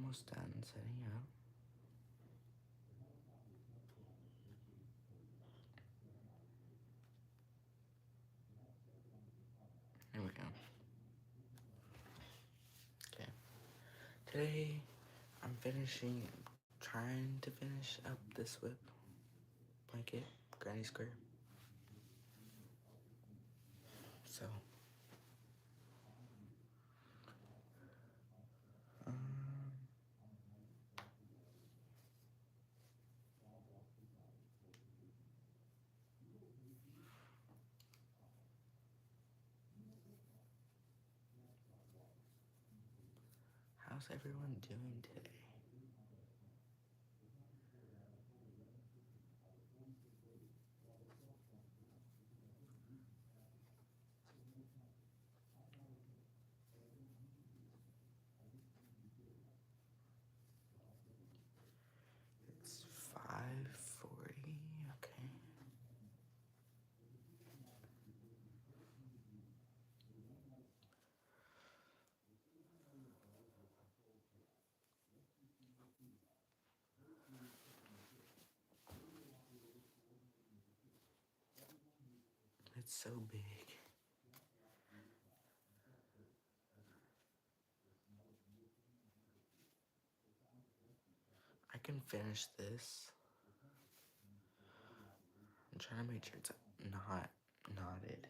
almost done setting up. Here we go. Okay. Today, I'm trying to finish up this whip blanket, Granny Square. So, um, how's everyone doing today? It's 5:40. Okay. It's so big. I can finish this. I'm trying to make sure it's not knotted.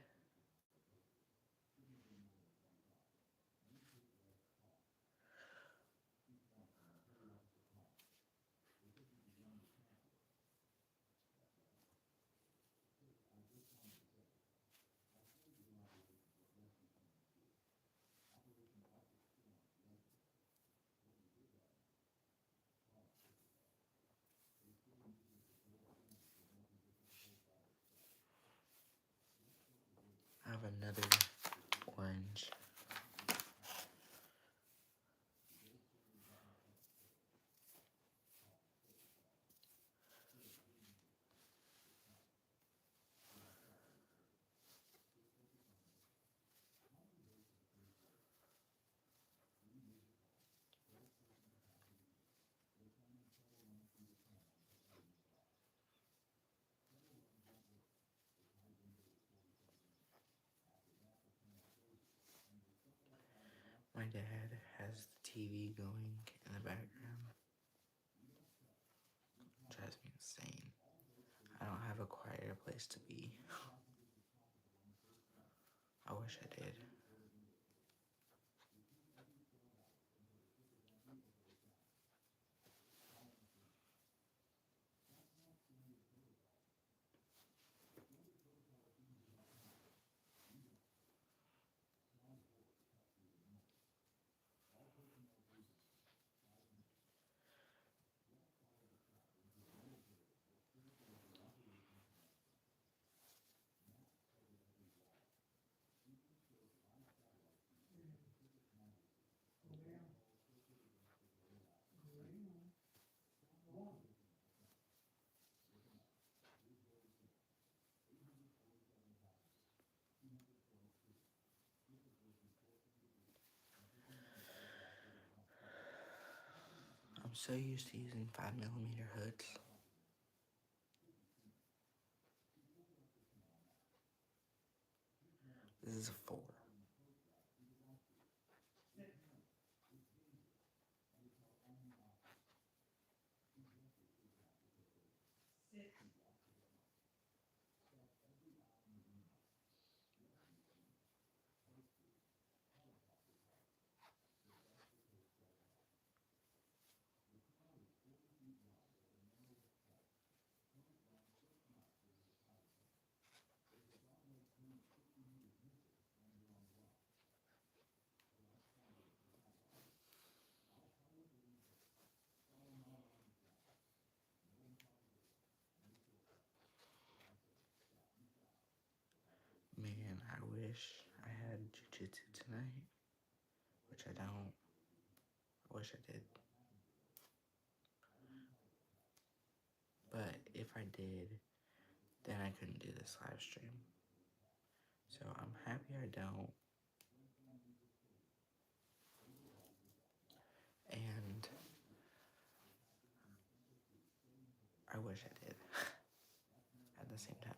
I have another orange. My dad has the TV going in the background. Drives me insane. I don't have a quieter place to be. I wish I did. I'm so used to using 5mm hoods. This is a 4. Man, I wish I had jujitsu tonight, which I don't. I wish I did. But if I did, then I couldn't do this live stream. So I'm happy I don't. And I wish I did. At the same time.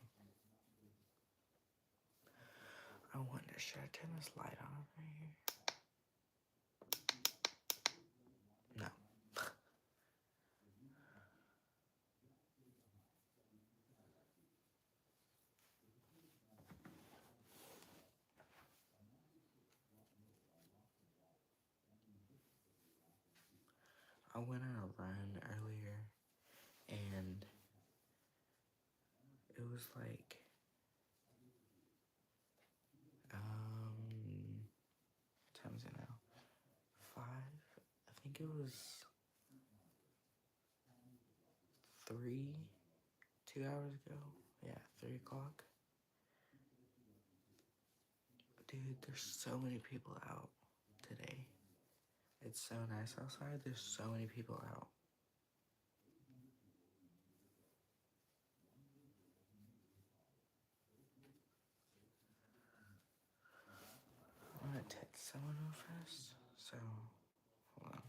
I wonder, should I turn this light on right here? No. I went on a run earlier, and it was like, what time is it now? 5? I think it was 3, 2 hours ago. Yeah, 3 o'clock. Dude, there's so many people out today. It's so nice outside. There's so many people out. I'm gonna text someone real fast. So, hold on.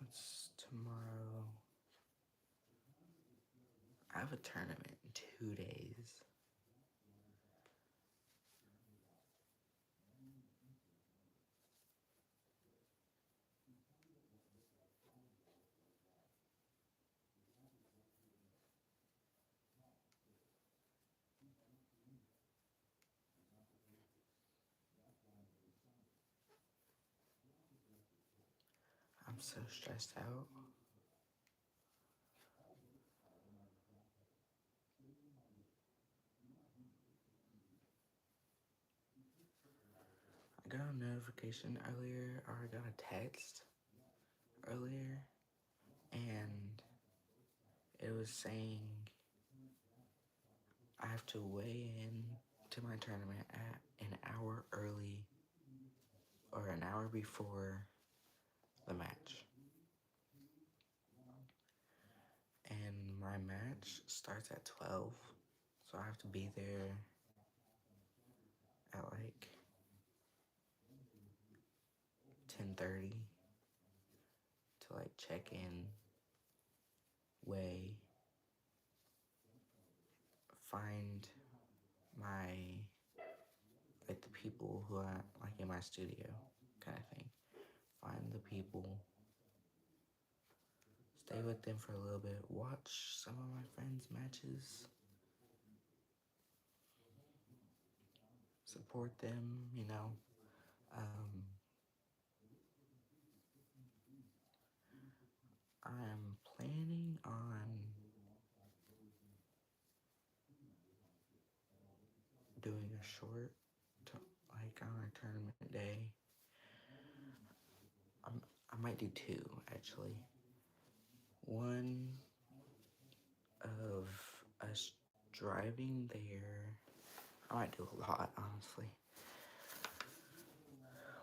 It's tomorrow. I have a tournament in 2 days. I'm so stressed out. I got a notification earlier, or I got a text earlier, and it was saying I have to weigh in to my tournament at an hour early or an hour before the match. And my match starts at 12, so I have to be there at like 10:30 to like check in, weigh, find my, like the people who are like in my studio kind of thing. Find the people, stay with them for a little bit, watch some of my friends' matches, support them, you know. I'm planning on doing a short, like on a tournament day. I might do 2 actually. One of us driving there. I might do a lot, honestly.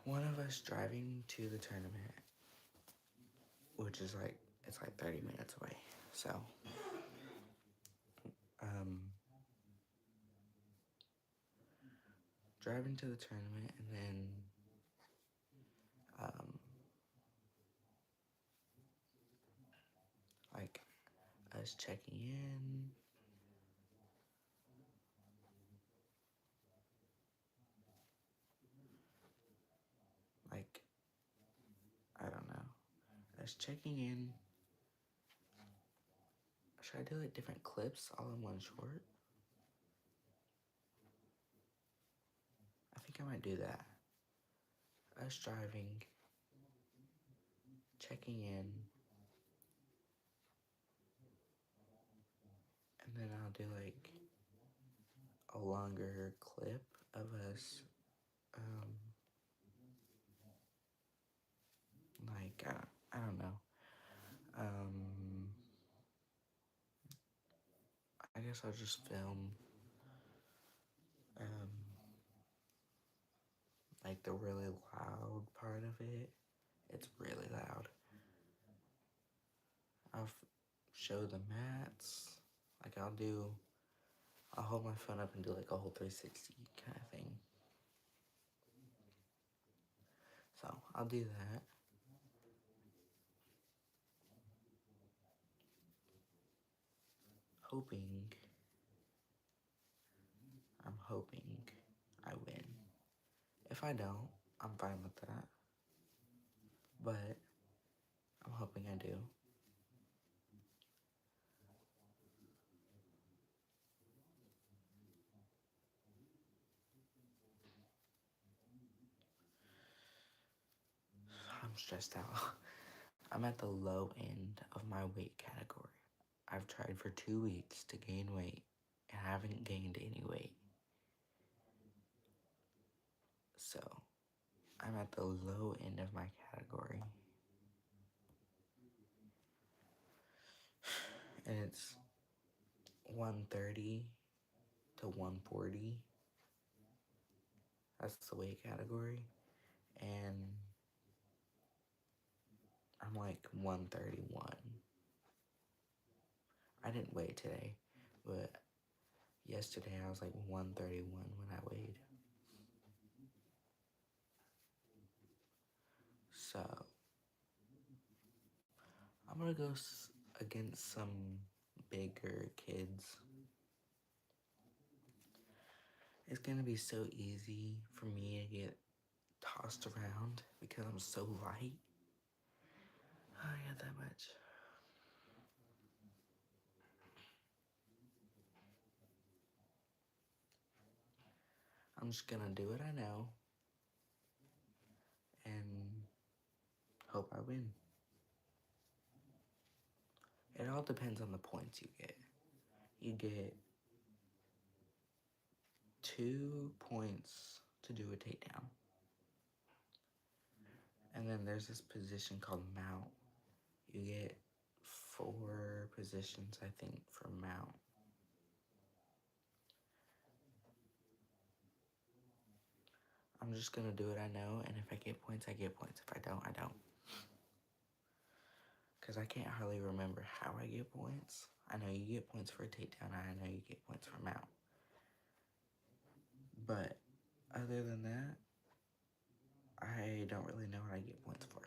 One of us driving to the tournament, which is like, it's like 30 minutes away. So, driving to the tournament, and then us checking in. Like, I don't know. Us checking in. Should I do like different clips all in one short? I think I might do that. Us driving, checking in, and then I'll do like a longer clip of us, like, I don't know. I guess I'll just film, like the really loud part of it. It's really loud. I'll show the mats. Like I'll hold my phone up and do like a whole 360 kind of thing. So I'll do that. I'm hoping I win. If I don't, I'm fine with that. But I'm hoping I do. I'm stressed out. I'm at the low end of my weight category. I've tried for 2 weeks to gain weight and haven't gained any weight. So, I'm at the low end of my category. And it's 130 to 140. That's the weight category. And I'm like 131. I didn't weigh today, but yesterday I was like 131 when I weighed. So, I'm gonna go against some bigger kids. It's gonna be so easy for me to get tossed around because I'm so light. I got that much. I'm just gonna do what I know and hope I win. It all depends on the points you get. You get 2 points to do a takedown. And then there's this position called mount. You get 4 positions, I think, for mount. I'm just gonna do what I know, and if I get points, I get points. If I don't, I don't. Because I can't hardly remember how I get points. I know you get points for a takedown, and I know you get points for mount. But other than that, I don't really know what I get points for.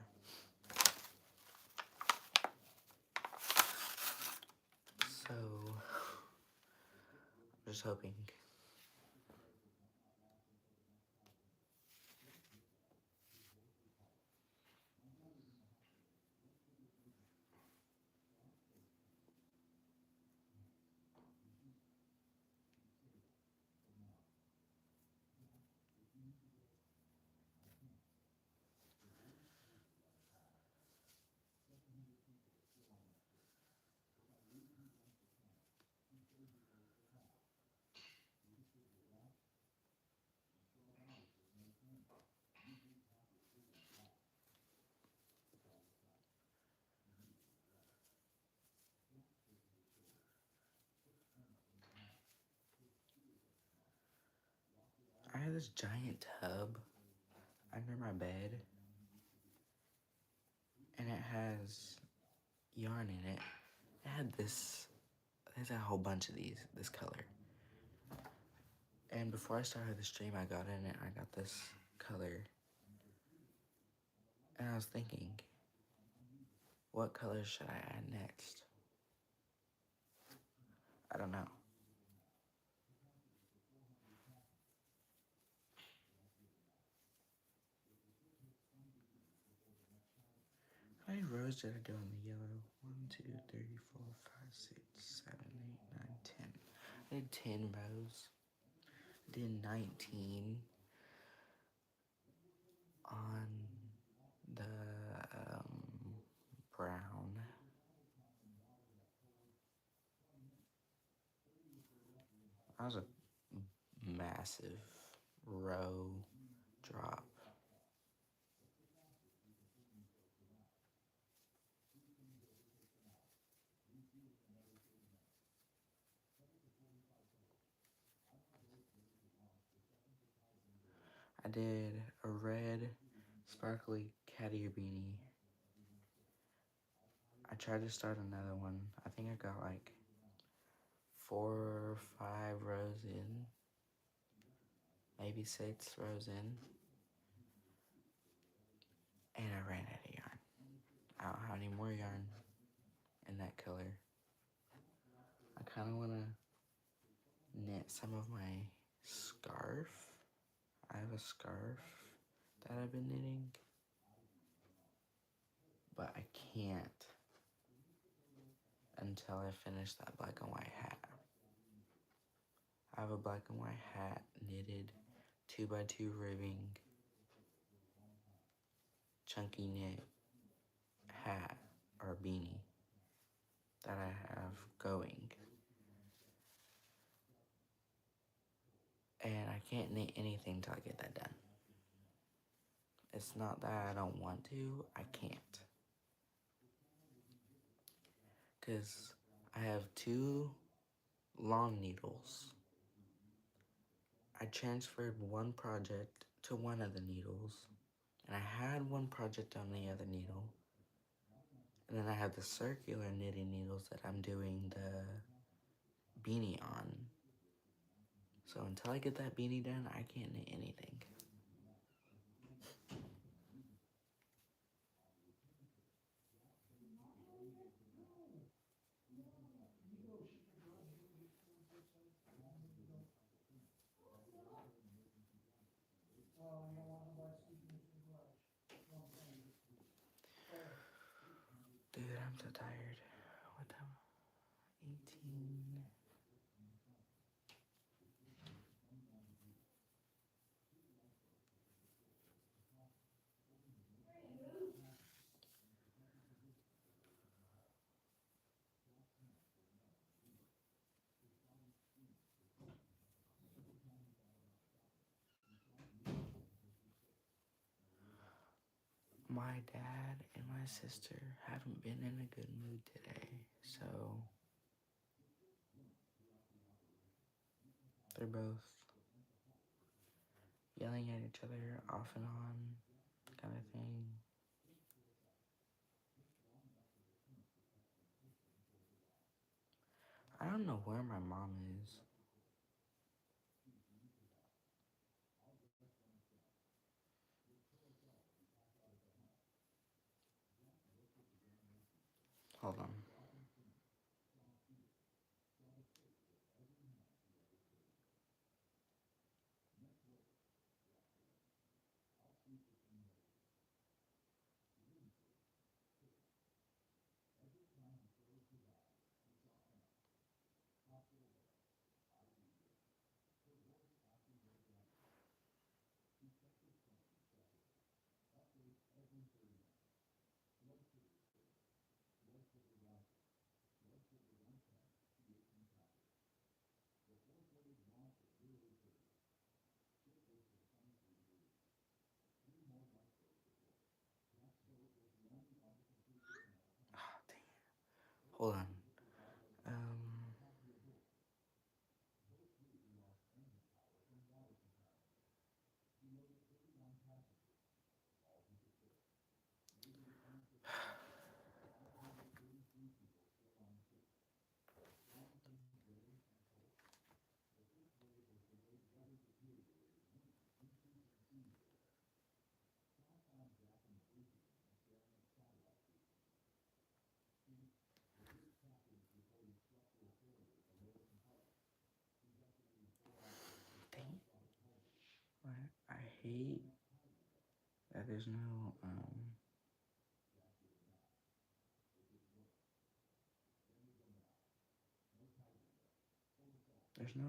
So, I'm just hoping. I have this giant tub under my bed, and it has yarn in it. It had there's a whole bunch of this color. And before I started the stream, I got in it, I got this color. And I was thinking, what color should I add next? I don't know. How many rows did I do on the yellow? 1, 2, 3, 4, 5, 6, 7, 8, 9, 10. I did 10 rows. I did 19 on the brown. That was a massive row drop. I did a red sparkly cat ear beanie. I tried to start another one. I think I got like 4 or 5 rows in, maybe 6 rows in, and I ran out of yarn. I don't have any more yarn in that color. I kind of want to knit some of my scarf. I have a scarf that I've been knitting, but I can't until I finish that black and white hat. I have a black and white hat knitted 2x2 ribbing chunky knit hat or beanie that I have going, and I can't knit anything till I get that done. It's not that I don't want to, I can't, because I have 2 long needles. I transferred one project to one of the needles, and I had one project on the other needle, and then I have the circular knitting needles that I'm doing the beanie on. So until I get that beanie done, I can't knit anything. Dude, I'm so tired. What time? 18. My dad and my sister haven't been in a good mood today, so they're both yelling at each other off and on, kind of thing. I don't know where my mom is. Hold on. Oh, dang it. Hold on. Um, hate that there's no,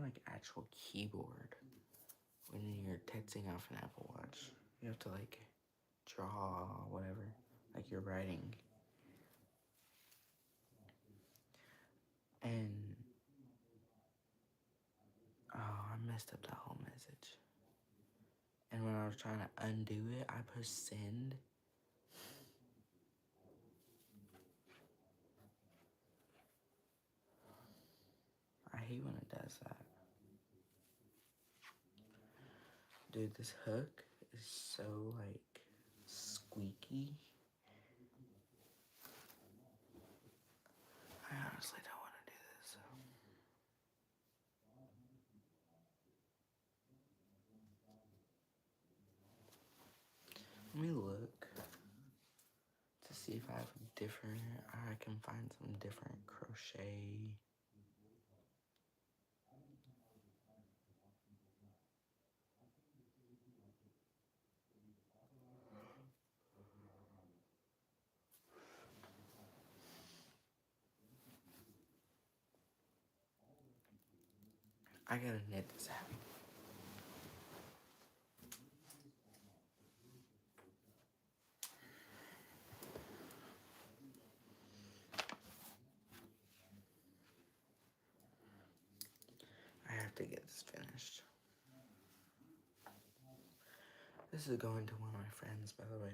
like actual keyboard when you're texting off an Apple Watch. You have to like draw whatever, like you're writing. And oh, I messed up the whole message. And when I was trying to undo it, I pushed send. I hate when it does that. Dude, this hook is so like squeaky. I honestly don't want to do this. Let me look to see if I have different, I can find some different crochet. I gotta knit this out. I have to get this finished. This is going to one of my friends, by the way.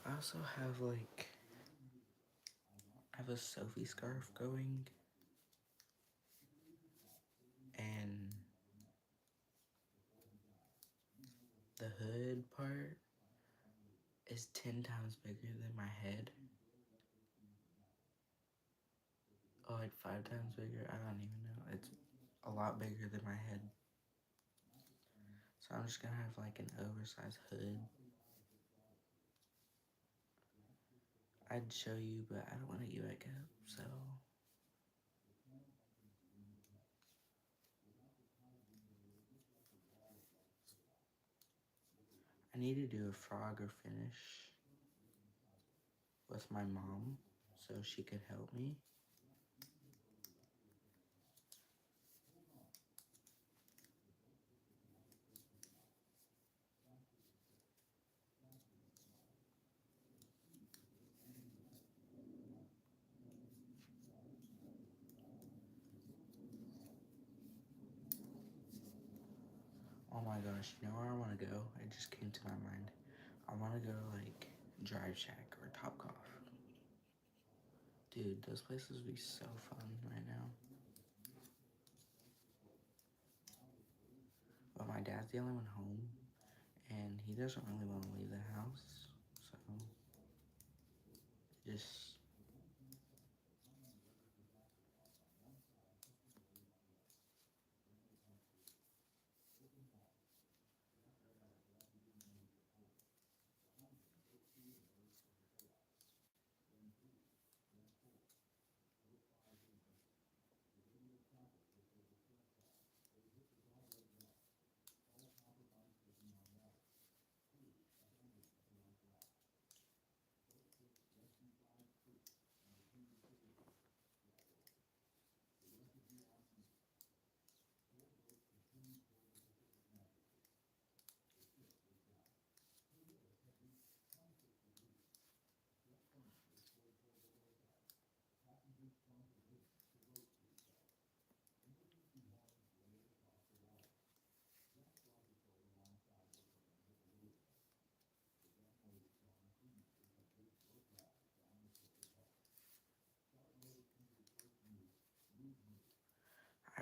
I also have like, I have a Sophie scarf going, and the hood part is 10 times bigger than my head. Oh, like 5 times bigger? I don't even know. It's a lot bigger than my head. So I'm just gonna have like an oversized hood. I'd show you, but I don't want to get back up, so. I need to do a Frogger finish with my mom so she could help me. Oh my gosh, you know where I want to go? It just came to my mind. I want to go like Drive Shack or Topgolf. Dude, those places would be so fun right now. But my dad's the only one home, and he doesn't really want to leave the house, so just.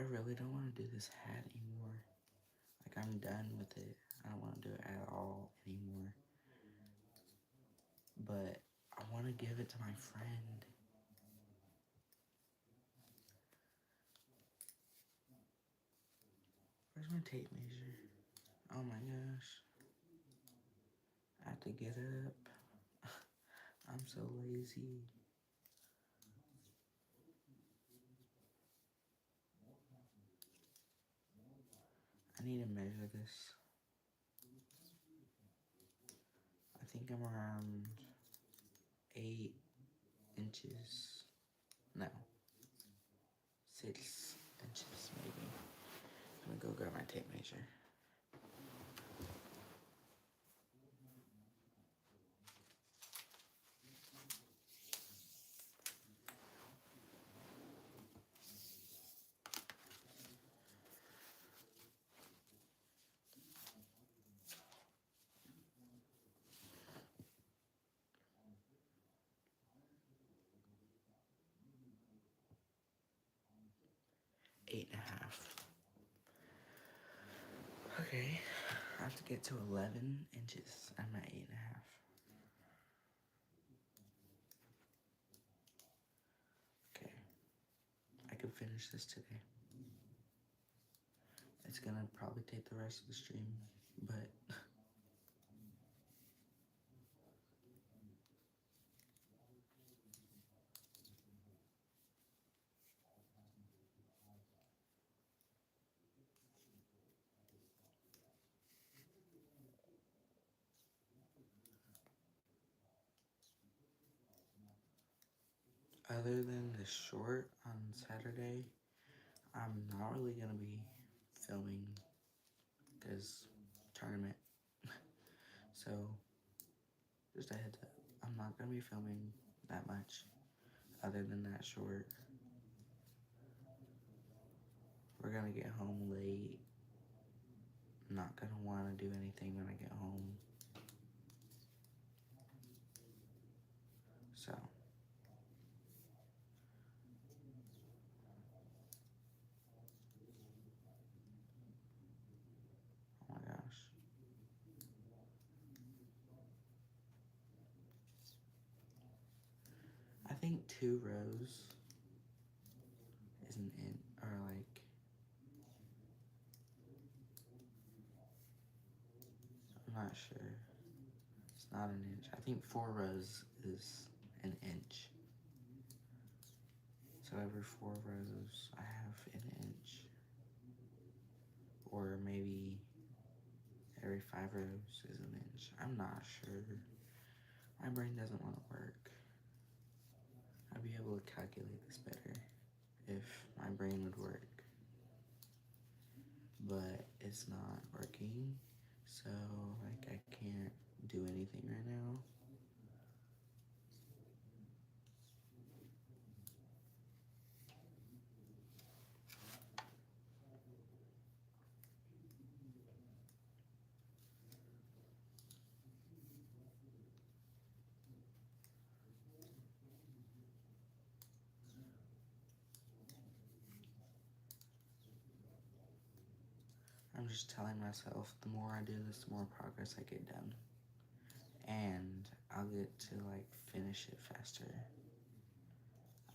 I really don't want to do this hat anymore. Like, I'm done with it. I don't want to do it at all anymore. But I want to give it to my friend. Where's my tape measure? Oh my gosh. I have to get up. I'm so lazy. I need to measure this. I think I'm around 8 inches. No, 6 inches maybe. I'm gonna go grab my tape measure. Eight and a half. Okay, I have to get to 11 inches. I'm at 8 and a half. Okay, I can finish this today. It's gonna probably take the rest of the stream, but other than the short on Saturday, I'm not really gonna be filming because tournament. So just a heads up, I'm not gonna be filming that much other than that short. We're gonna get home late. I'm not gonna wanna do anything when I get home. So oh my gosh. I think 2 rows is an inch, or like, I'm not sure. It's not an inch. I think 4 rows is an inch. So every 4 rows I have an inch. Or maybe every 5 rows is an inch. I'm not sure. My brain doesn't want to work. I'd be able to calculate this better if my brain would work. But it's not working. So like I can't do anything right now. I'm just telling myself the more I do this, the more progress I get done. And I'll get to like finish it faster.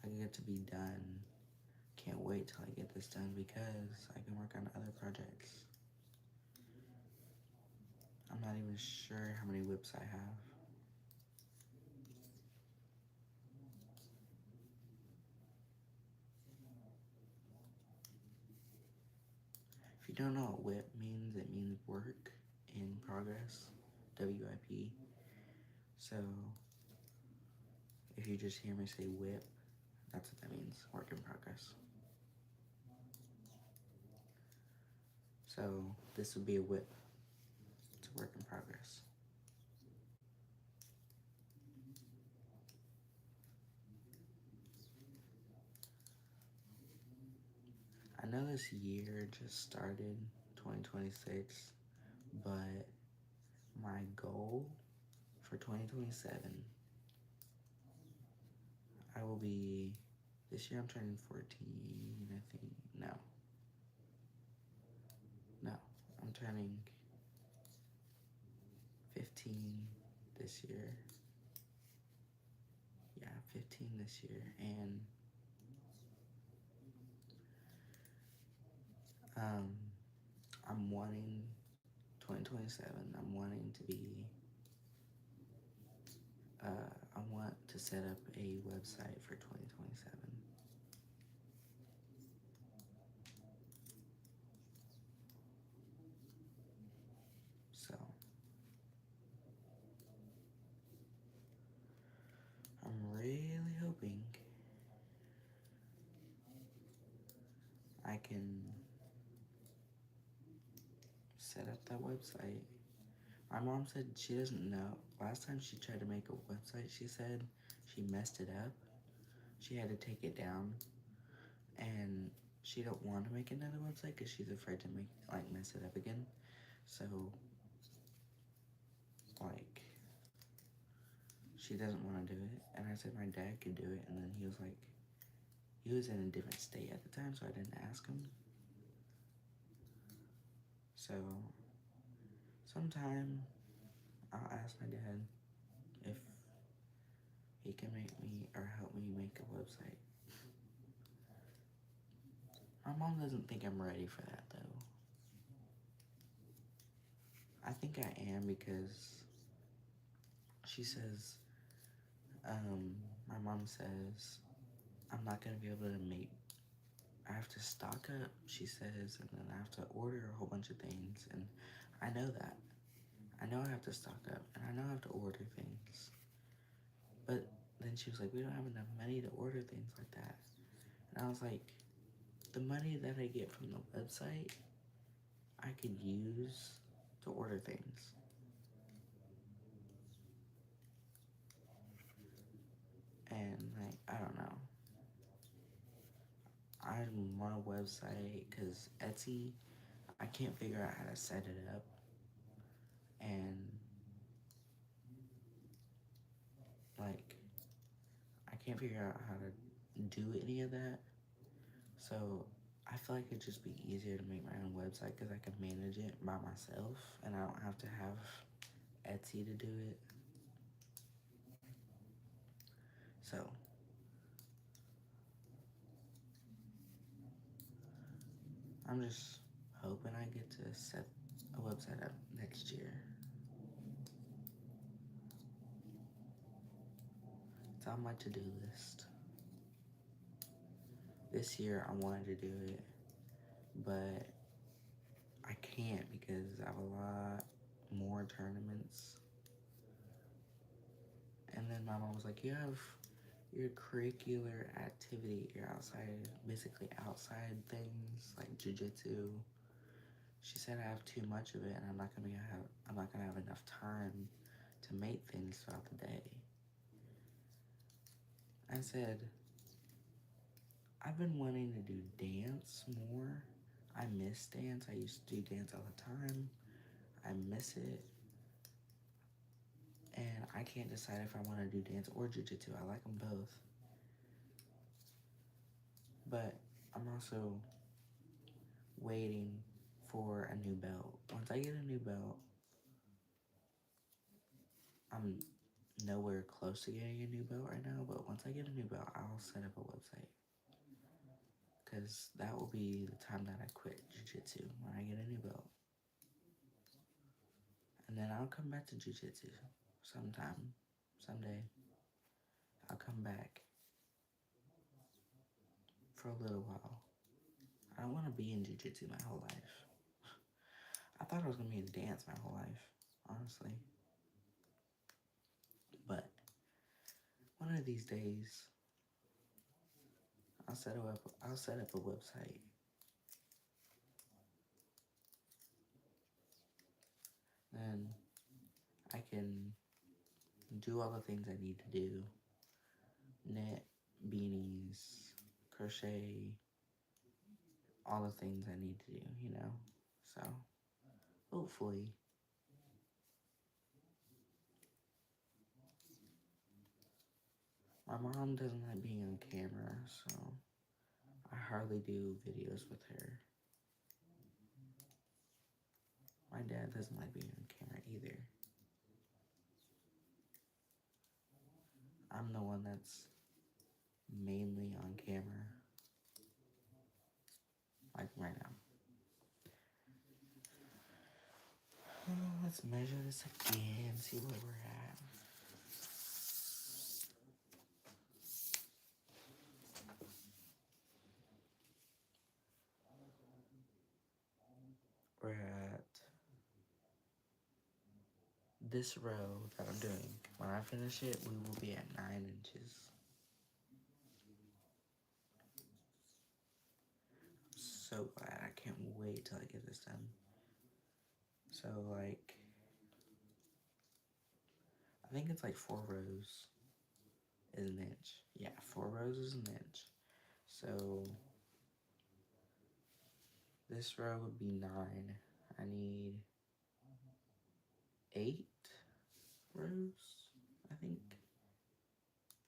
I get to be done. Can't wait till I get this done because I can work on other projects. I'm not even sure how many whips I have. If you don't know what whip means, it means work in progress, WIP. So if you just hear me say whip, that's what that means, work in progress. So this would be a whip. It's a work in progress. I know this year just started, 2026, but my goal for 2027, I will be, this year I'm turning 14, I think, no. turning 15 this year. Yeah, 15 this year, and I'm wanting 2027. I'm wanting to be. I want to set up a website for 2027. So I'm really hoping I can set up that website. My mom said she doesn't know. Last time she tried to make a website, she said she messed it up. She had to take it down, and she don't want to make another website because she's afraid to mess it up again. So like she doesn't want to do it. And I said my dad could do it, and then he was like, he was in a different state at the time, so I didn't ask him. So sometime I'll ask my dad if he can make me or help me make a website. My mom doesn't think I'm ready for that though. I think I am because she says, my mom says, I'm not gonna be able to make, I have to stock up, she says, and then I have to order a whole bunch of things, and I know that. I know I have to stock up, and I know I have to order things. But then she was like, we don't have enough money to order things like that. And I was like, the money that I get from the website, I could use to order things. And like, I don't know. I want a website because Etsy, I can't figure out how to set it up. And like, I can't figure out how to do any of that. So I feel like it'd just be easier to make my own website because I can manage it by myself and I don't have to have Etsy to do it. So I'm just hoping I get to set a website up next year. It's on my to-do list. This year I wanted to do it, but I can't because I have a lot more tournaments. And then my mom was like, you have your curricular activity, your outside, basically outside things like jujitsu. She said I have too much of it and I'm not gonna have enough time to make things throughout the day. I said, I've been wanting to do dance more. I miss dance. I used to do dance all the time. I miss it. And I can't decide if I want to do dance or jiu-jitsu. I like them both. But I'm also waiting for a new belt. Once I get a new belt, I'm nowhere close to getting a new belt right now, but once I get a new belt, I'll set up a website. Because that will be the time that I quit jiu-jitsu, when I get a new belt. And then I'll come back to jiu-jitsu sometime, someday. I'll come back for a little while. I don't want to be in jiu-jitsu my whole life. I thought I was going to be in dance my whole life, honestly. But one of these days, I'll set up a website. Then I can do all the things I need to do. Knit, beanies, crochet, all the things I need to do, you know? So, hopefully, my mom doesn't like being on camera, so I hardly do videos with her. doesn't like being on camera either. I'm the one that's mainly on camera. Like right now. Let's measure this again, see where we're at. We're at this row that I'm doing. When I finish it, we will be at 9 inches. So glad. I can't wait till I get this done. So, like, I think it's like 4 rows is an inch. Yeah, 4 rows is an inch. So, this row would be 9. I need 8 rows, I think.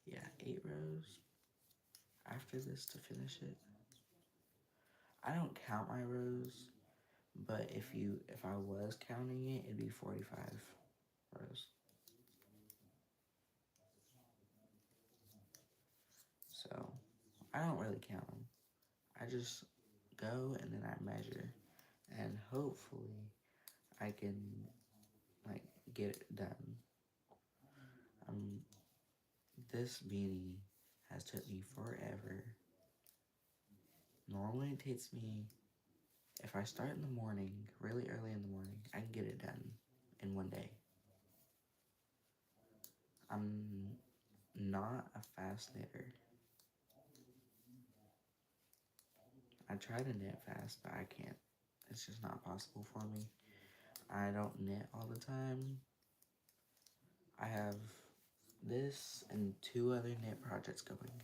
Yeah, 8 rows after this to finish it. I don't count my rows, but if I was counting it, it'd be 45 rows. So, I don't really count them. I just go and then I measure, and hopefully I can, like, get it done. This beanie has took me forever. Normally it takes me, if I start in the morning, really early in the morning, I can get it done in one day. I'm not a fast knitter. I try to knit fast, but I can't. It's just not possible for me. I don't knit all the time. I have this and 2 other knit projects going.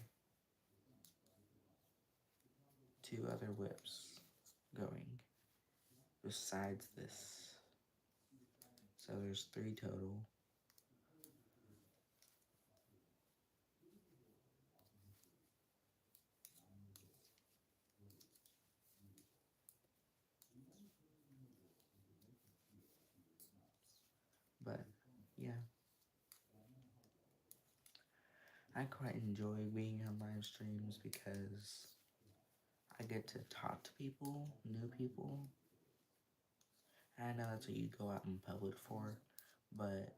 2 other whips going besides this. So there's 3 total. But yeah, I quite enjoy being on live streams because I get to talk to people, new people. And I know that's what you go out in public for, but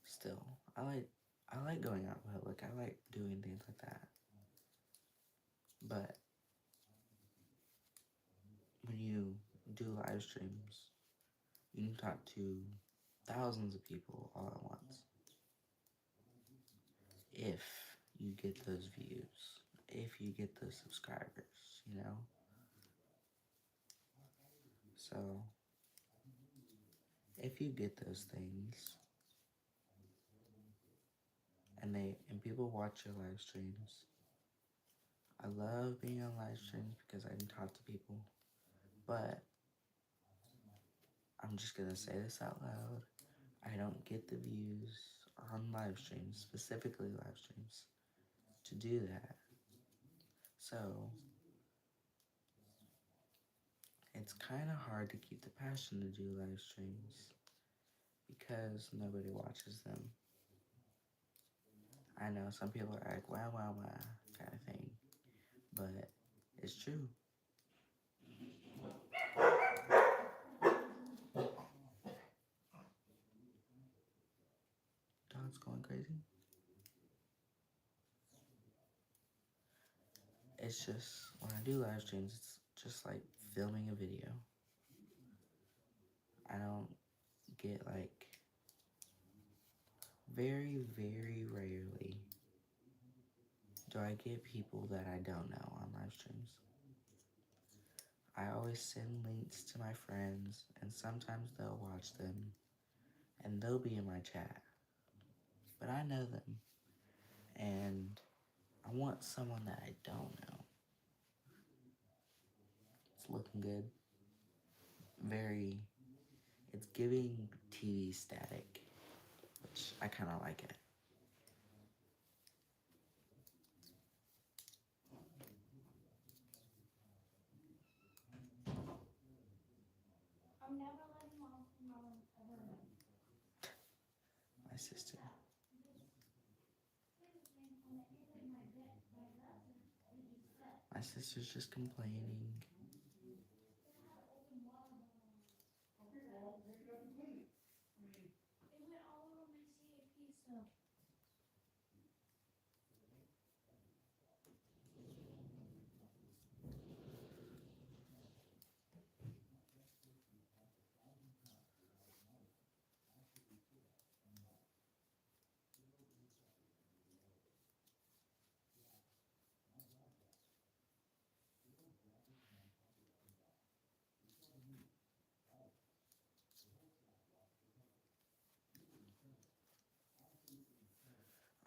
still, I like going out in public. I like doing things like that. But when you do live streams, you can talk to thousands of people all at once. If you get those views, if you get those subscribers, you know? So, if you get those things, and people watch your live streams, I love being on live streams because I can talk to people, but I'm just gonna say this out loud. I don't get the views on live streams, specifically live streams, to do that. So, it's kind of hard to keep the passion to do live streams because nobody watches them. I know some people are like, wow, wow, wow, kind of thing, but it's true. Dog's going crazy. It's just, when I do live streams, it's just like filming a video. I don't get, like, very, very rarely do I get people that I don't know on live streams. I always send links to my friends, and sometimes they'll watch them, and they'll be in my chat. But I know them, and I want someone that I don't know. It's looking good. It's giving TV static, which I kind of like it. My sister. My sister's just complaining.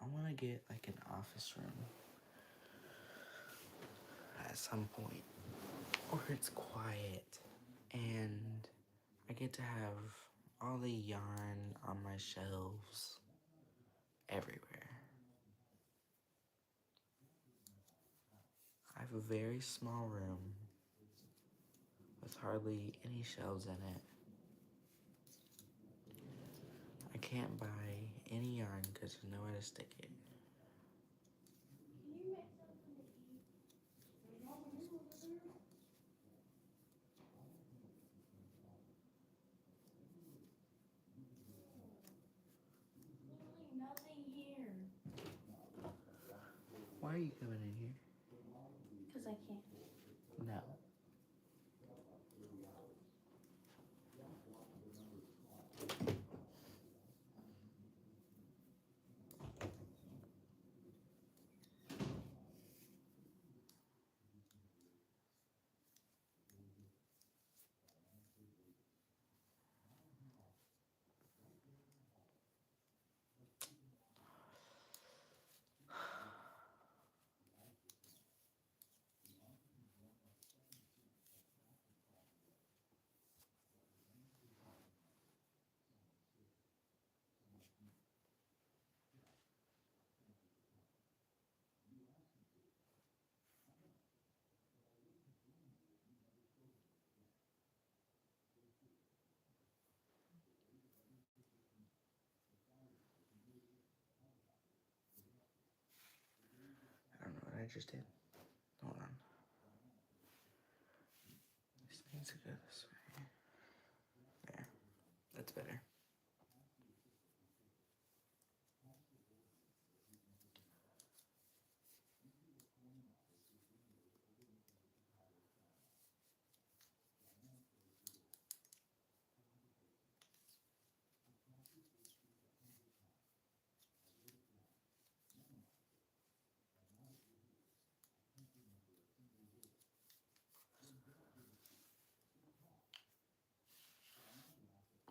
I want to get like an office room at some point where it's quiet and I get to have all the yarn on my shelves everywhere. I have a very small room with hardly any shelves in it. I can't buy any yarn because there's nowhere to stick it. Why are you coming in here? Because I can't. No. I don't know what I just did. Hold on. This needs to go this way. There. That's better.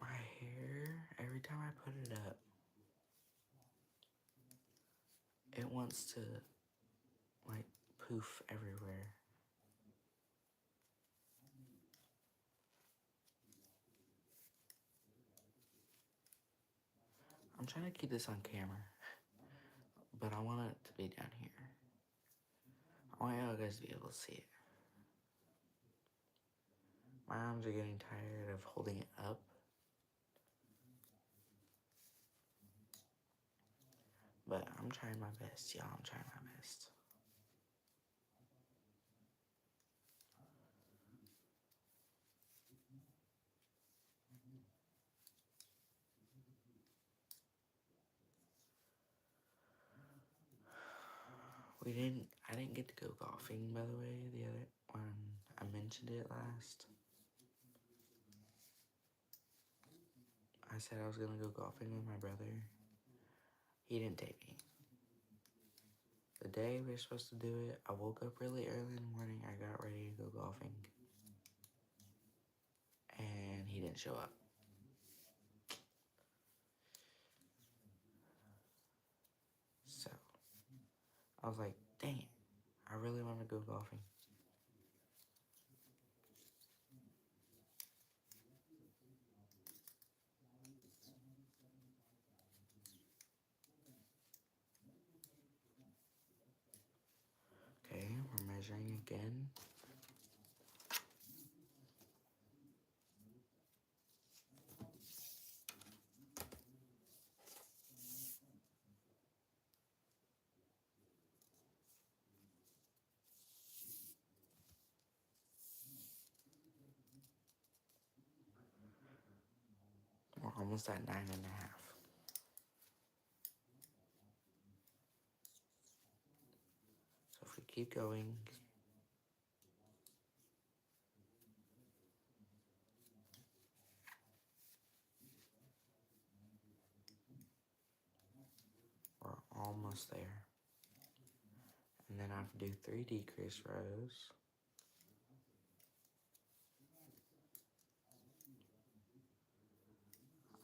My hair, every time I put it up, it wants to like poof everywhere. I'm trying to keep this on camera, but I want it to be down here. I want you guys to be able to see it. My arms are getting tired of holding it up. But I'm trying my best, y'all. I'm trying my best. I didn't get to go golfing, by the way, the other when I mentioned it last. I said I was gonna go golfing with my brother. He didn't take me. The day we were supposed to do it, I woke up really early in the morning. I got ready to go golfing. And he didn't show up. So, I was like, dang it. I really want to go golfing. Okay, we're measuring again. almost at 9.5. So if we keep going, we're almost there. And then I have to do 3 decrease rows.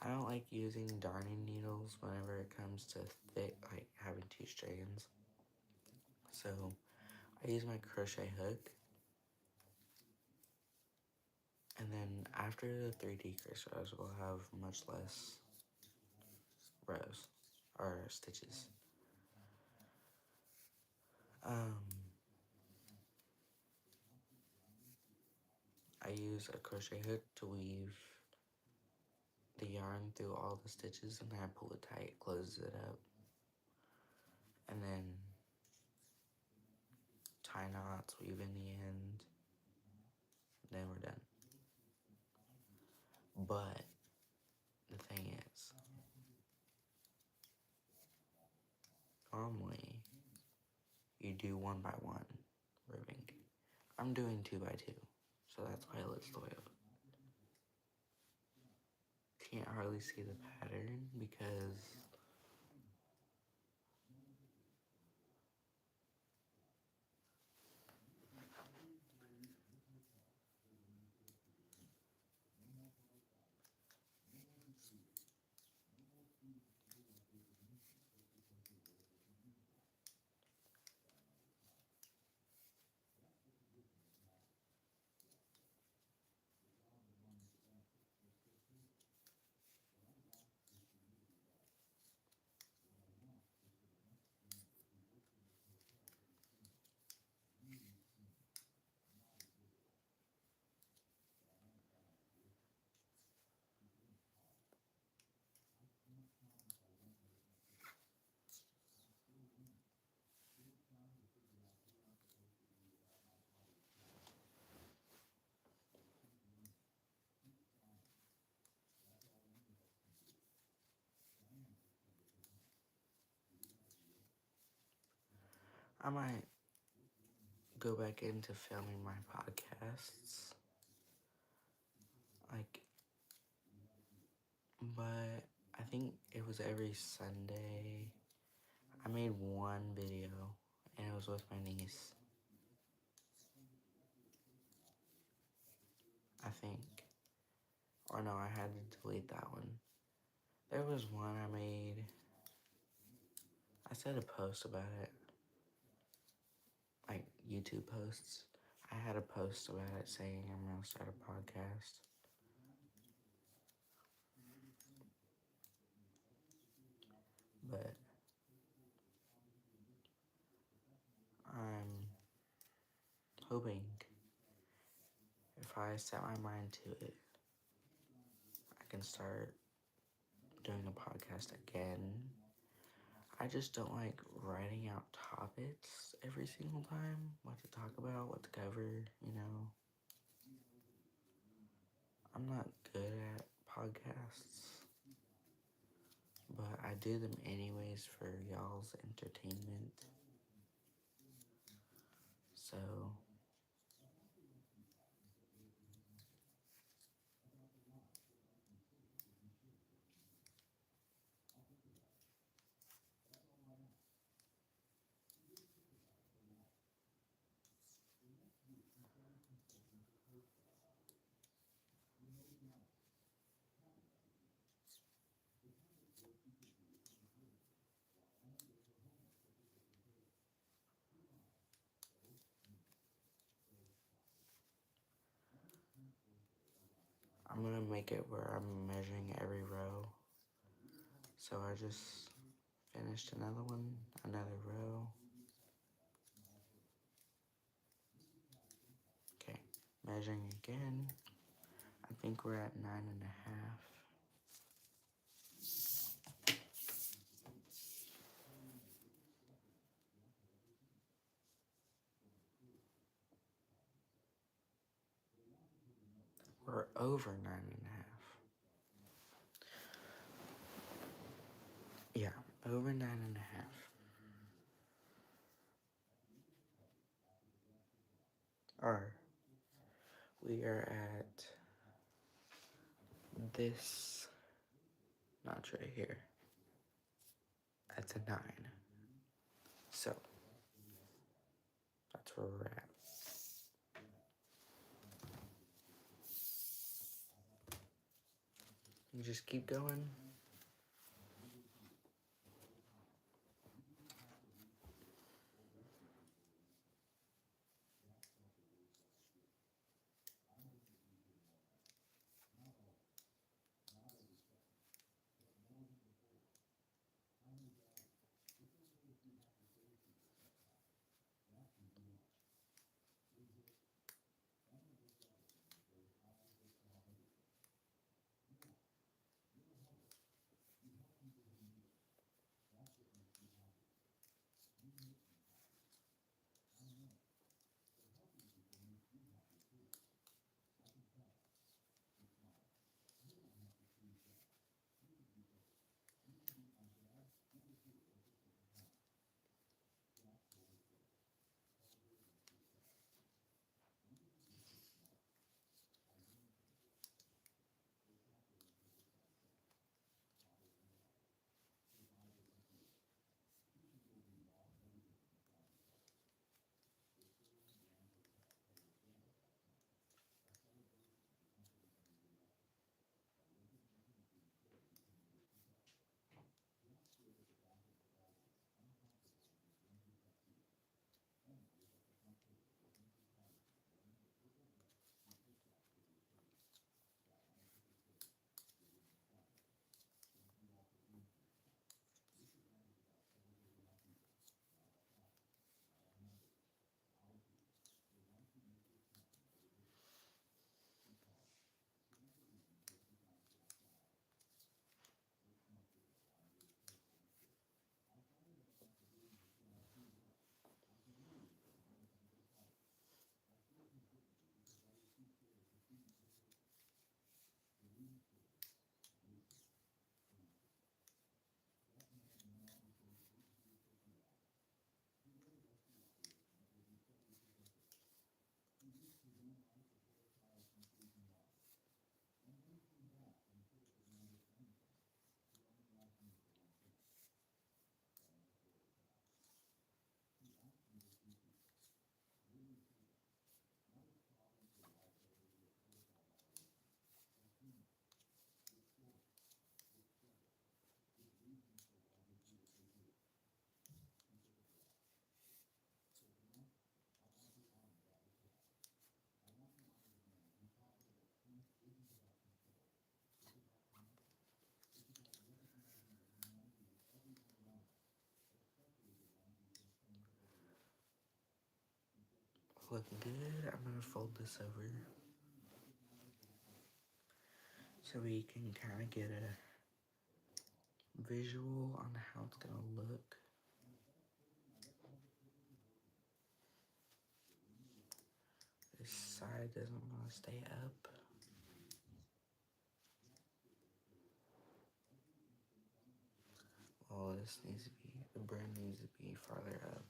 I don't like using darning needles whenever it comes to thick, like having 2 strands. So I use my crochet hook. And then after the 3 decrease rows, we'll have much less rows or stitches. I use a crochet hook to weave the yarn through all the stitches, and then I pull it tight, closes it up, and then tie knots, weave in the end, then we're done. But the thing is, normally you do 1 by 1 ribbing. I'm doing 2 by 2, so that's why it looks the way it looks. Can't hardly see the pattern because I might go back into filming my podcasts. But I think it was every Sunday. I made 1 video, and it was with my niece. I think. Or no, I had to delete that one. There was one I made. I said a post about it. Like YouTube posts. I had a post about it saying I'm gonna start a podcast. But I'm hoping if I set my mind to it, I can start doing a podcast again. I just don't like writing out topics every single time, what to talk about, what to cover, you know. I'm not good at podcasts, but I do them anyways for y'all's entertainment. So I'm gonna make it where I'm measuring every row. So I just finished another one, another row. Okay, measuring again. I think we're at 9.5. We're over 9.5. over 9.5. Or we are at this notch right here. That's a 9. So that's where we're at. You just keep going. Looking good. I'm gonna fold this over so we can kind of get a visual on how it's gonna look. This side doesn't want to stay up. Well, this needs to be, the brim needs to be farther up.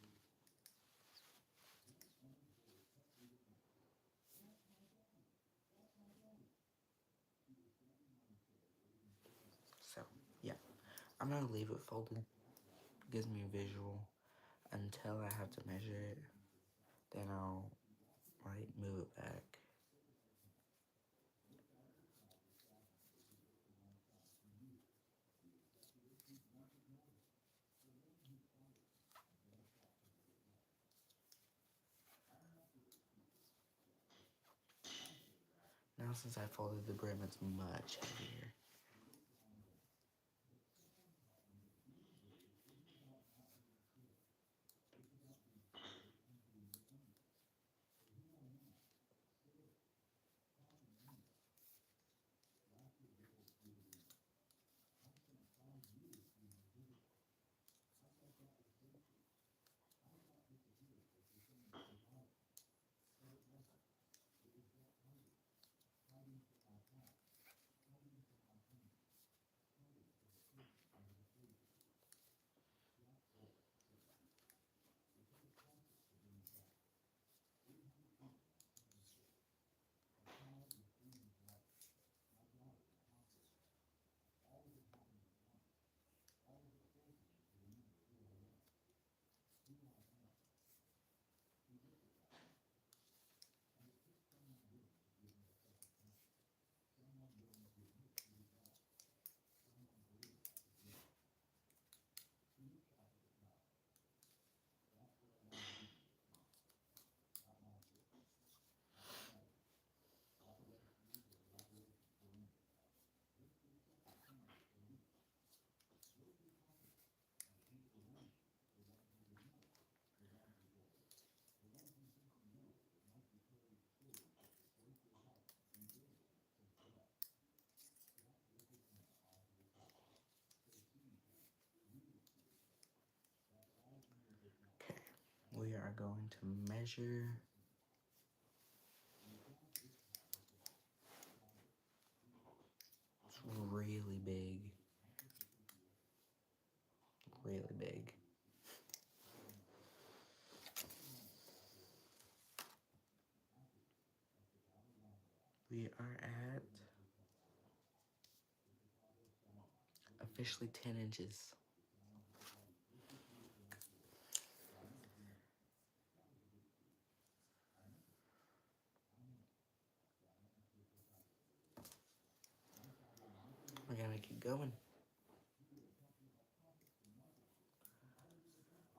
So, yeah. I'm gonna leave it folded. Gives me a visual until I have to measure it. Then I'll, like, move it back. Now since I folded the brim, it's much heavier. we are going to measure it's really big. Really big. We are at officially 10 inches. We're gonna keep going.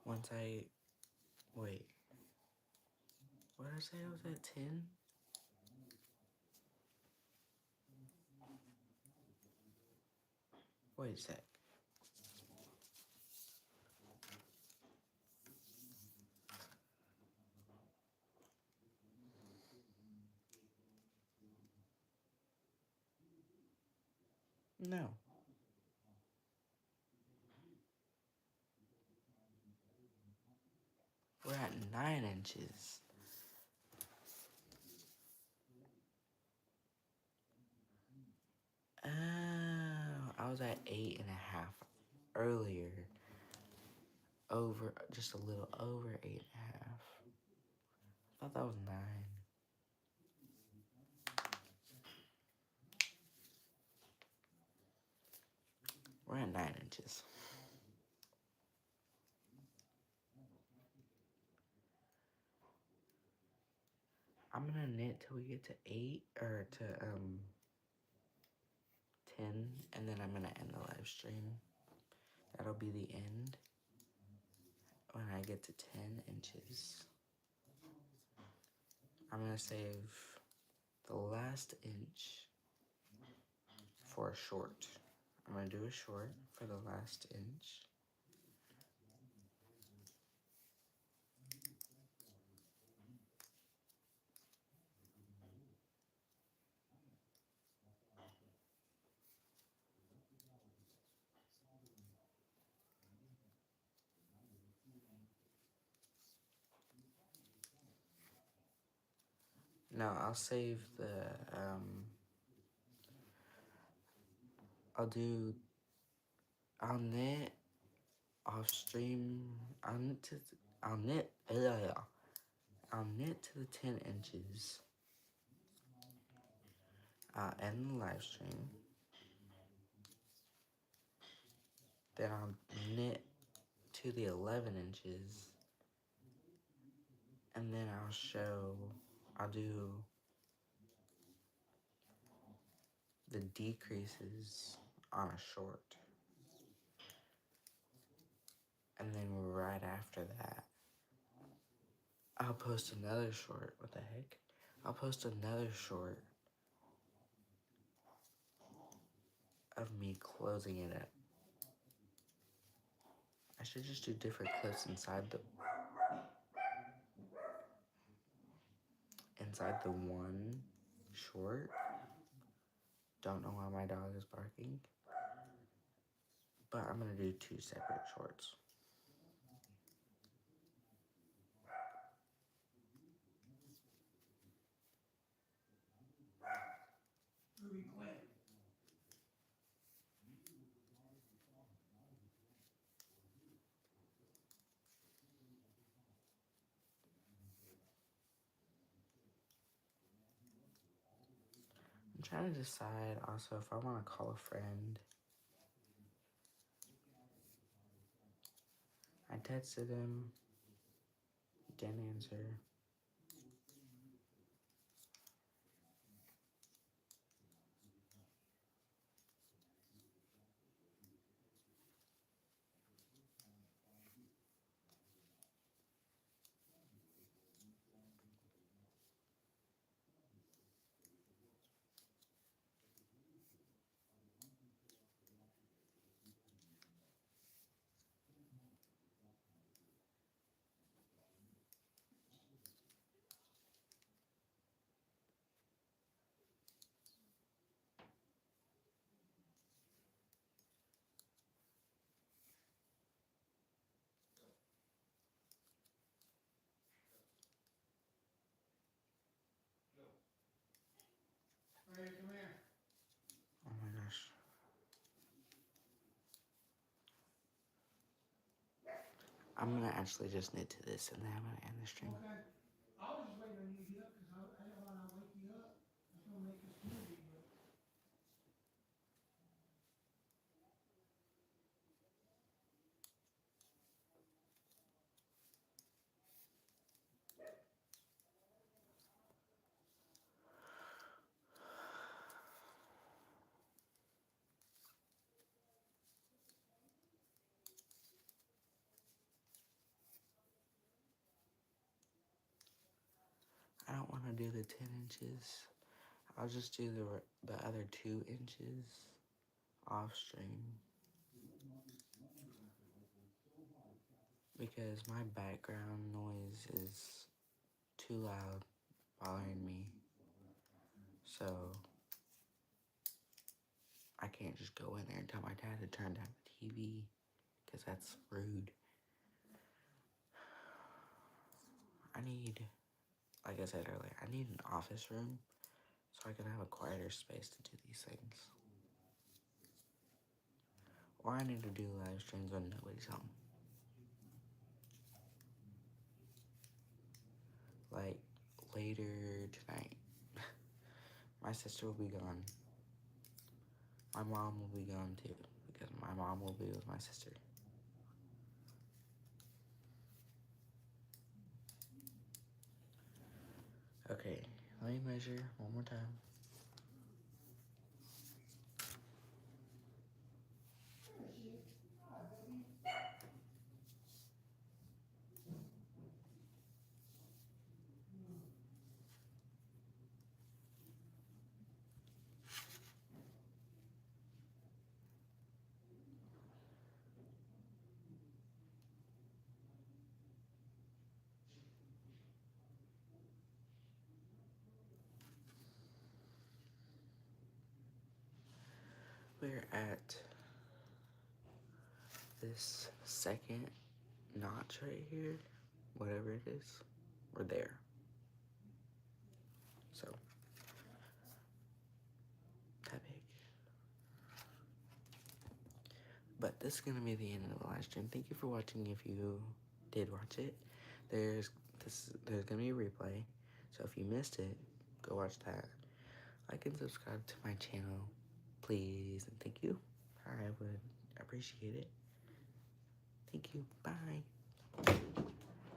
Once I, wait, what did I say I was at 10? Wait a sec. No. We're at 9 inches. Oh, I was at 8.5 earlier. Over, just a little over 8.5. I thought that was 9. We're at 9 inches. I'm gonna knit till we get to 8 or to 10, and then I'm gonna end the live stream. That'll be the end when I get to 10 inches. I'm gonna save the last inch for a short. I'm gonna do a short for the last inch. No, I'll save the, I'll knit off stream, I'll knit to the 10 inches. I'll end the live stream. Then I'll knit to the 11 inches. And then I'll do the decreases on a short. And then right after that, I'll post another short. What the heck? I'll post another short of me closing it up. I should just do different clips inside the one short. Don't know why my dog is barking. But I'm gonna do 2 separate shorts. I'm trying to decide also if I want to call a friend. I texted him. He didn't answer. Oh my gosh. I'm gonna actually just knit to this and then I'm gonna end the stream. Okay. I was just waiting on you to get up because I didn't want to wake you up. I was going to make this smoothie, but. I don't want to do the 10 inches. I'll just do the other 2 inches off stream. Because my background noise is too loud bothering me. So I can't just go in there and tell my dad to turn down the TV. Because that's rude. I need, like I said earlier, I need an office room so I can have a quieter space to do these things. Or I need to do live streams when nobody's home. Like, later tonight. My sister will be gone. My mom will be gone too, because my mom will be with my sister. Okay, let me measure one more time. We're at this second notch right here, whatever it is. We're there. So, that big. But this is gonna be the end of the live stream. Thank you for watching. If you did watch it, there's gonna be a replay. So if you missed it, go watch that. Like and subscribe to my channel, please, and thank you. I would appreciate it. Thank you. Bye.